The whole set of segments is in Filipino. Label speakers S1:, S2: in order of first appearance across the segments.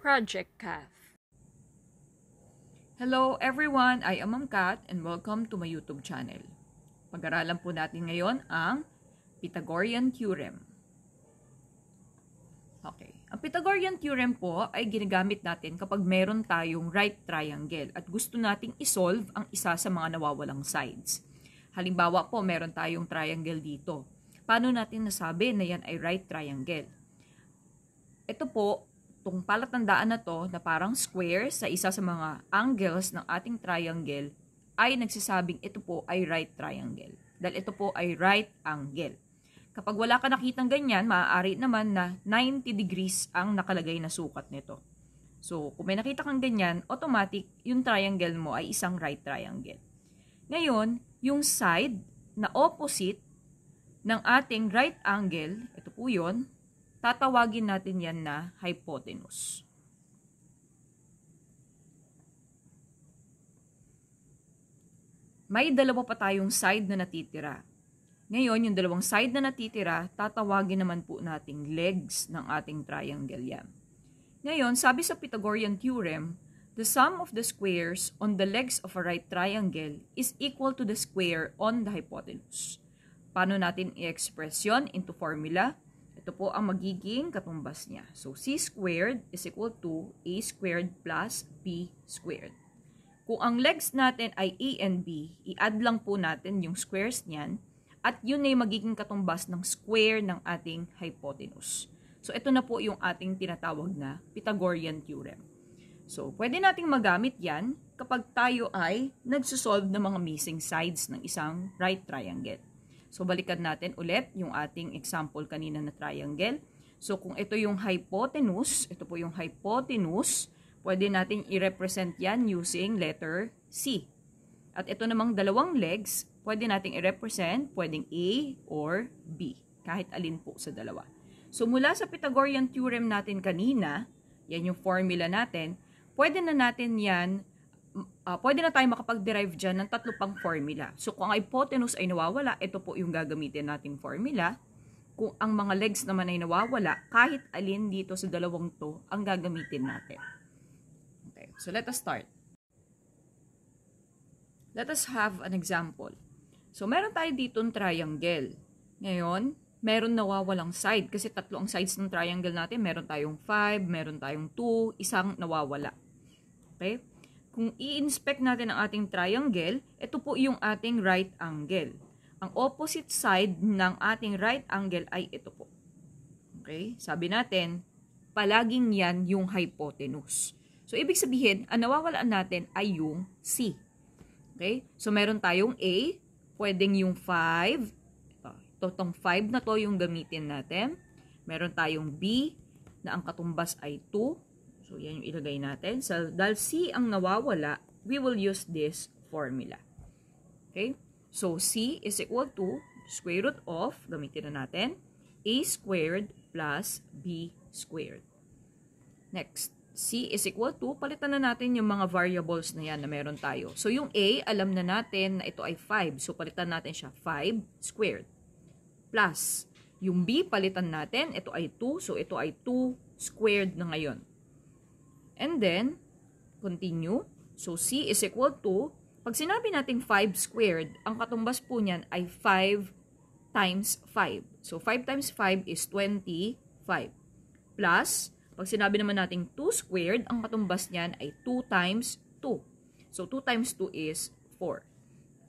S1: Project Kath.
S2: Hello everyone, I am Ma'am Kat and welcome to my YouTube channel. Pag-aralan po natin ngayon ang Pythagorean Theorem. Okay, ang Pythagorean Theorem po ay ginagamit natin kapag meron tayong right triangle at gusto nating isolve ang isa sa mga nawawalang sides. Halimbawa po, meron tayong triangle dito. Paano natin nasabi na yan ay right triangle? Ito po, itong palatandaan na to na parang square sa isa sa mga angles ng ating triangle ay nagsasabing ito po ay right triangle. Dahil ito po ay right angle. Kapag wala ka nakitang ganyan, maaari naman na 90 degrees ang nakalagay na sukat nito. So, kung may nakita kang ganyan, automatic yung triangle mo ay isang right triangle. Ngayon, yung side na opposite ng ating right angle, ito po yun, tatawagin natin yan na hypotenuse. May dalawa pa tayong side na natitira. Ngayon, yung dalawang side na natitira, tatawagin naman po nating legs ng ating triangle yan. Ngayon, sabi sa Pythagorean Theorem, the sum of the squares on the legs of a right triangle is equal to the square on the hypotenuse. Paano natin i-express yun into formula? Ito po ang magiging katumbas niya. So, c squared is equal to a squared plus b squared. Kung ang legs natin ay a and b, i-add lang po natin yung squares niyan at yun ay magiging katumbas ng square ng ating hypotenuse. So, ito na po yung ating tinatawag na Pythagorean Theorem. So, pwede nating magamit yan kapag tayo ay nagsusolve ng mga missing sides ng isang right triangle. So, balikan natin ulit yung ating example kanina na triangle. So, kung ito yung hypotenuse, ito po yung hypotenuse, pwede natin i-represent yan using letter C. At ito namang dalawang legs, pwede natin i-represent, pwedeng A or B, kahit alin po sa dalawa. So, mula sa Pythagorean Theorem natin kanina, yan yung formula natin, pwede na natin yan pwede na tayo makapag-derive dyan ng tatlo pang formula. So, kung ang hypotenuse ay nawawala, ito po yung gagamitin nating formula. Kung ang mga legs naman ay nawawala, kahit alin dito sa dalawang to, ang gagamitin natin. Okay, so let us start. Let us have an example. So, meron tayo ditong triangle. Ngayon, meron nawawalang side kasi tatlo ang sides ng triangle natin. Meron tayong 5, meron tayong 2, isang nawawala. Okay? Kung i-inspect natin ang ating triangle, ito po yung ating right angle. Ang opposite side ng ating right angle ay ito po. Okay? Sabi natin, palaging yan yung hypotenuse. So, ibig sabihin, ang nawawalaan natin ay yung C. Okay? So, meron tayong A, pwedeng yung 5. Itong 5 na to yung gamitin natin. Meron tayong B, na ang katumbas ay 2. So, yan yung ilagay natin. So, dahil C ang nawawala, we will use this formula. Okay? So, C is equal to square root of, gamitin na natin, A squared plus B squared. Next, C is equal to, palitan na natin yung mga variables na yan na meron tayo. So, yung A, alam na natin na ito ay 5. So, palitan natin siya 5 squared. Plus, yung B, palitan natin, ito ay 2. So, ito ay 2 squared na ngayon. And then, continue. So, C is equal to, pag sinabi natin 5 squared, ang katumbas po niyan ay 5 times 5. So, 5 times 5 is 25. Plus, pag sinabi naman natin 2 squared, ang katumbas niyan ay 2 times 2. So, 2 times 2 is 4.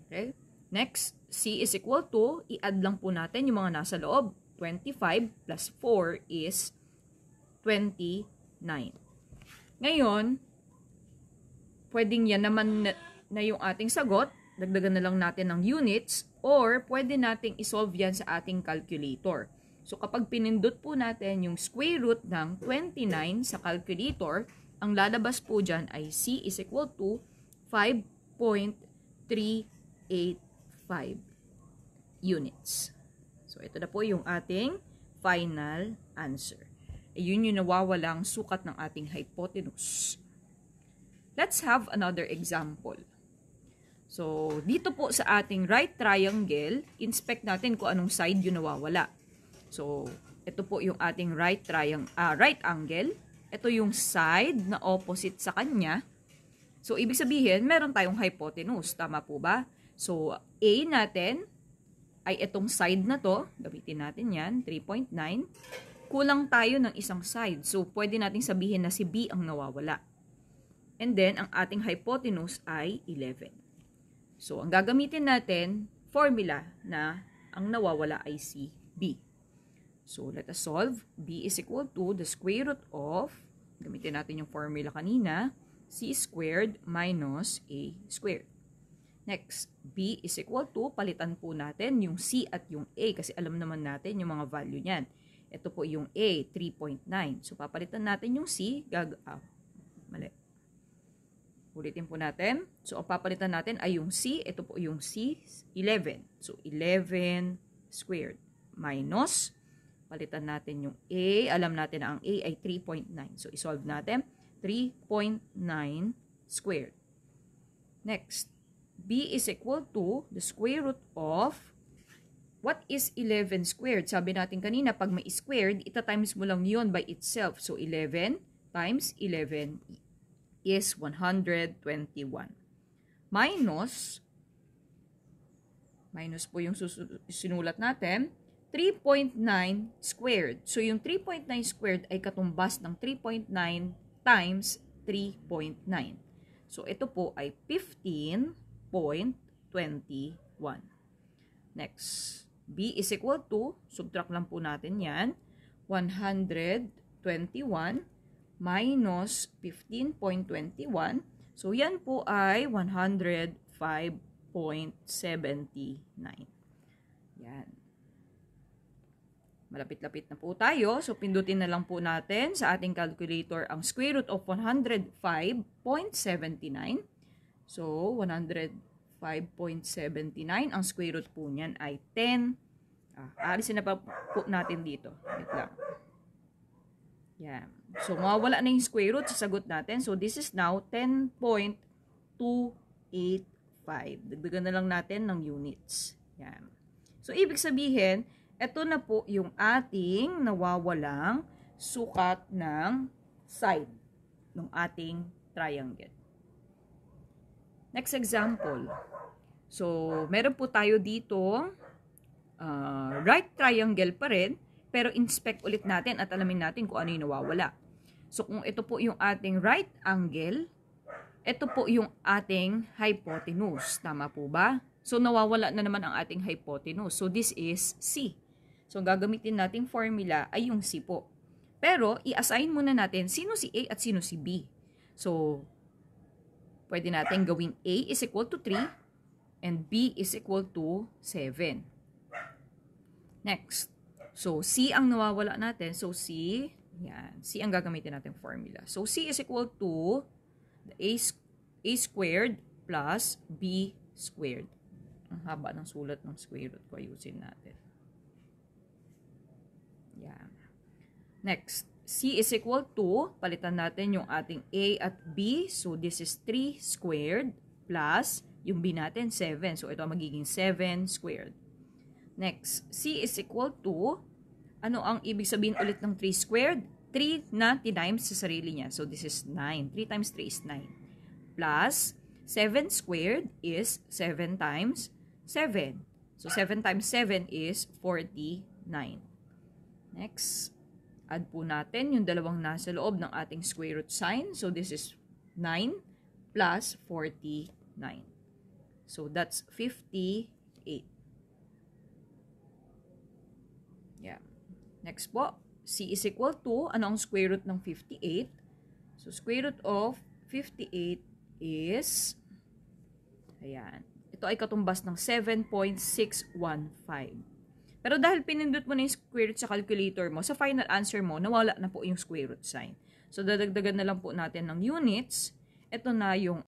S2: Okay? Next, C is equal to, i-add lang po natin yung mga nasa loob. 25 plus 4 is 29. Ngayon, pwedeng yan naman na yung ating sagot, dagdagan na lang natin ng units, or pwede nating isolve yan sa ating calculator. So, kapag pinindot po natin yung square root ng 29 sa calculator, ang lalabas po dyan ay C is equal to 5.385 units. So, ito na po yung ating final answer. Ayun yung nawawalang sukat ng ating hypotenuse. Let's have another example. So, dito po sa ating right triangle, inspect natin kung anong side yung nawawala. So, ito po yung ating right angle. ito yung side na opposite sa kanya. So, ibig sabihin, meron tayong hypotenuse. Tama po ba? So, A natin ay itong side na to. Gamitin natin yan, 3.9. Kulang tayo ng isang side. So, pwede nating sabihin na si B ang nawawala. And then, ang ating hypotenuse ay 11. So, ang gagamitin natin, formula na ang nawawala ay si B. So, let us solve. B is equal to the square root of, gamitin natin yung formula kanina, C squared minus A squared. Next, B is equal to, palitan po natin yung C at yung A kasi alam naman natin yung mga value niyan. Ito po yung A, 3.9. So, papalitan natin yung C. Mali. Ulitin po natin. So, ang papalitan natin ay yung C. Ito po yung C, 11. So, 11 squared minus, palitan natin yung A. Alam natin na ang A ay 3.9. So, isolve natin. 3.9 squared. Next, B is equal to the square root of, what is 11 squared? Sabi natin kanina, pag may squared, ita-times mo lang yun by itself. So, 11 times 11 is 121. Minus po yung sinulat natin, 3.9 squared. So, yung 3.9 squared ay katumbas ng 3.9 times 3.9. So, ito po ay 15.21. Next, B is equal to, subtract lang po natin yan, 121 minus 15.21. So, yan po ay 105.79. Yan. Malapit-lapit na po tayo. So, pindutin na lang po natin sa ating calculator ang square root of 105.79. So, 105.79. Ang square root po niyan ay 10. Aalisin na pa po natin dito. Wait lang. Yan. So, mawawala na yung square root. Sasagot natin. So, this is now 10.285. Dagdagan na lang natin ng units. Yan. So, ibig sabihin, ito na po yung ating nawawalang sukat ng side ng ating triangle. Next example. So, meron po tayo dito right triangle pa rin, pero inspect ulit natin at alamin natin kung ano yung nawawala. So, kung ito po yung ating right angle, ito po yung ating hypotenuse. Tama po ba? So, nawawala na naman ang ating hypotenuse. So, this is C. So, gagamitin nating formula ay yung C po. Pero, i-assign muna natin sino si A at sino si B. So, pwede natin gawing A is equal to 3 and B is equal to 7. Next. So, C ang nawawala natin. So, C, yan. C ang gagamitin natin formula. So, C is equal to the A squared plus B squared. Ang haba ng sulat ng square root ko. Ayusin natin. Yan. Next, C is equal to, palitan natin yung ating A at B. So, this is 3 squared plus yung B natin, 7. So, ito magiging 7 squared. Next, C is equal to, ano ang ibig sabihin ulit ng 3 squared? 3 na times sa sarili niya. So, this is 9. 3 times 3 is 9. Plus, 7 squared is 7 times 7. So, 7 times 7 is 49. Next, add po natin yung dalawang nasa loob ng ating square root sign. So, this is 9 plus 49. So, that's 58. Yeah. Next po, C is equal to, ano ang square root ng 58? So, square root of 58 is, ayan, ito ay katumbas ng 7.615. Pero dahil pinindot mo na yung square root sa calculator mo, sa final answer mo, nawala na po yung square root sign. So, dadagdagan na lang po natin ng units. Ito na yung